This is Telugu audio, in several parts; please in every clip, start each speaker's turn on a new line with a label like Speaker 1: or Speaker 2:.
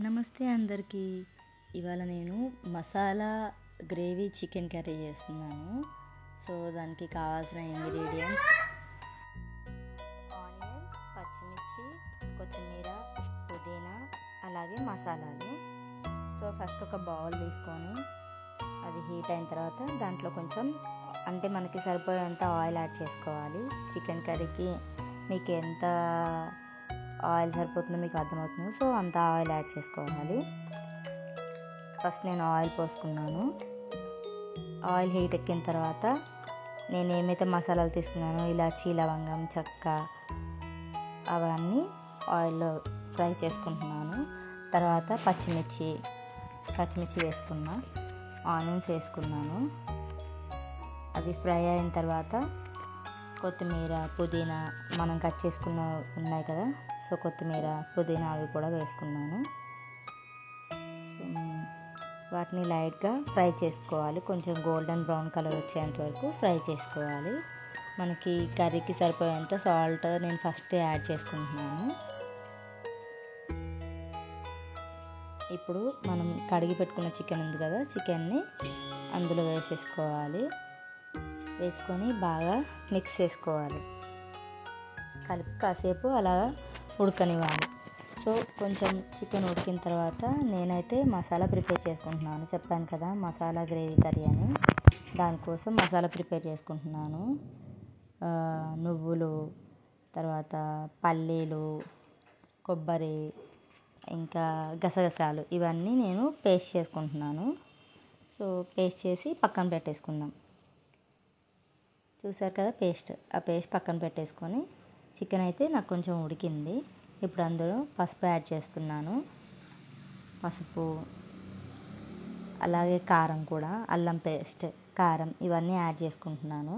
Speaker 1: నమస్తే అందరికీ. ఇవాళ నేను మసాలా గ్రేవీ చికెన్ కర్రీ చేస్తున్నాను. సో దానికి కావాల్సిన ఇంగ్రీడియంట్స్ ఆనియన్స్, పచ్చిమిర్చి, కొత్తిమీర, పుదీనా, అలాగే మసాలాలు. సో ఫస్ట్ ఒక బౌల్ తీసుకొని అది హీట్ అయిన తర్వాత దాంట్లో కొంచెం మనకి సరిపోయేంత ఆయిల్ యాడ్ చేసుకోవాలి. చికెన్ కర్రీకి మీకు ఎంత ఆయిల్ సరిపోతుందో మీకు అర్థమవుతుంది. సో అంత ఆయిల్ యాడ్ చేసుకోవాలి. ఫస్ట్ నేను ఆయిల్ పోసుకున్నాను. ఆయిల్ హీట్ ఎక్కిన తర్వాత నేను ఏమైతే మసాలాలు తీసుకున్నానో ఇలాచీ, లవంగం, చెక్క అవన్నీ ఆయిల్లో ఫ్రై చేసుకుంటున్నాను. తర్వాత పచ్చిమిర్చి వేసుకున్నా, ఆనియన్స్ వేసుకున్నాను. అవి ఫ్రై అయిన తర్వాత కొత్తిమీర, పుదీనా మనం కట్ చేసుకున్న ఉన్నాయి కదా, సో కొత్తిమీర, పుదీనా అవి కూడా వేసుకున్నాను. వాటిని లైట్గా ఫ్రై చేసుకోవాలి. కొంచెం గోల్డెన్ బ్రౌన్ కలర్ వచ్చేంత వరకు ఫ్రై చేసుకోవాలి. మనకి కర్రీకి సరిపోయేంత సాల్ట్ నేను ఫస్ట్ యాడ్ చేసుకుంటున్నాను. ఇప్పుడు మనం కడిగి పెట్టుకున్న చికెన్ ఉంది కదా, చికెన్ని అందులో వేసేసుకోవాలి. వేసుకొని బాగా మిక్స్ చేసుకోవాలి. కలిపి కాసేపు అలా ఉడకనివ్వాలి. సో కొంచెం చికెన్ ఉడికిన తర్వాత నేనైతే మసాలా ప్రిపేర్ చేసుకుంటున్నాను. చెప్పాను కదా మసాలా గ్రేవీ కర్రీ అని, దానికోసం మసాలా ప్రిపేర్ చేసుకుంటున్నాను. నువ్వులు, తర్వాత పల్లీలు, కొబ్బరి, ఇంకా గసగసాలు ఇవన్నీ నేను పేస్ట్ చేసుకుంటున్నాను. సో పేస్ట్ చేసి పక్కన పెట్టేసుకుందాం. చూసారు కదా ఆ పేస్ట్ పక్కన పెట్టేసుకొని చికెన్ అయితే నాకు కొంచెం ఉడికింది. ఇప్పుడు అందులో పసుపు యాడ్ చేస్తున్నాను. పసుపు, అలాగే కారం కూడా, అల్లం పేస్ట్, కారం ఇవన్నీ యాడ్ చేసుకుంటున్నాను.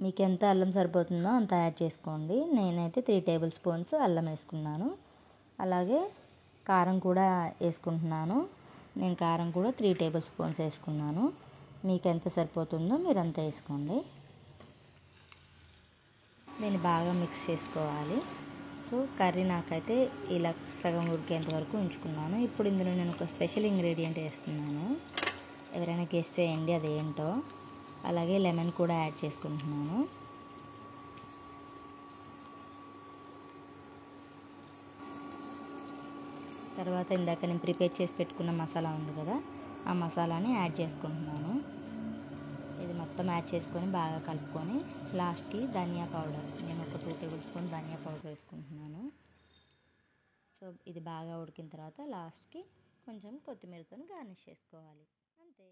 Speaker 1: మీకు ఎంత అల్లం సరిపోతుందో అంత యాడ్ చేసుకోండి. నేనైతే 3 టేబుల్ స్పూన్స్ అల్లం వేసుకున్నాను. అలాగే కారం కూడా వేసుకుంటున్నాను. నేను కారం కూడా 3 టేబుల్ స్పూన్స్ వేసుకున్నాను. మీకు ఎంత సరిపోతుందో మీరు అంత వేసుకోండి. దీన్ని బాగా మిక్స్ చేసుకోవాలి. సో కర్రీ నాకైతే ఇలా సగం ఉడికేంత వరకు ఉంచుకున్నాను. ఇప్పుడు ఇందులో నేను ఒక స్పెషల్ ఇంగ్రీడియంట్ వేస్తున్నాను. ఎవరైనా గెస్ చేయండి అదేంటో. అలాగే లెమన్ కూడా యాడ్ చేసుకుంటున్నాను. తర్వాత ఇందాక నేను ప్రిపేర్ చేసి పెట్టుకున్న మసాలా ఉంది కదా, ఆ మసాలాని యాడ్ చేసుకుంటున్నాను. ఇది మొత్తం యాడ్ చేసుకొని బాగా కలుపుకొని లాస్ట్కి ధనియా పౌడర్, నేను ఒక 2 టేబుల్ స్పూన్ ధనియా పౌడర్ వేసుకుంటున్నాను. సో ఇది బాగా ఉడికిన తర్వాత లాస్ట్కి కొంచెం కొత్తిమీరతో గార్నిష్ చేసుకోవాలి. అంతే.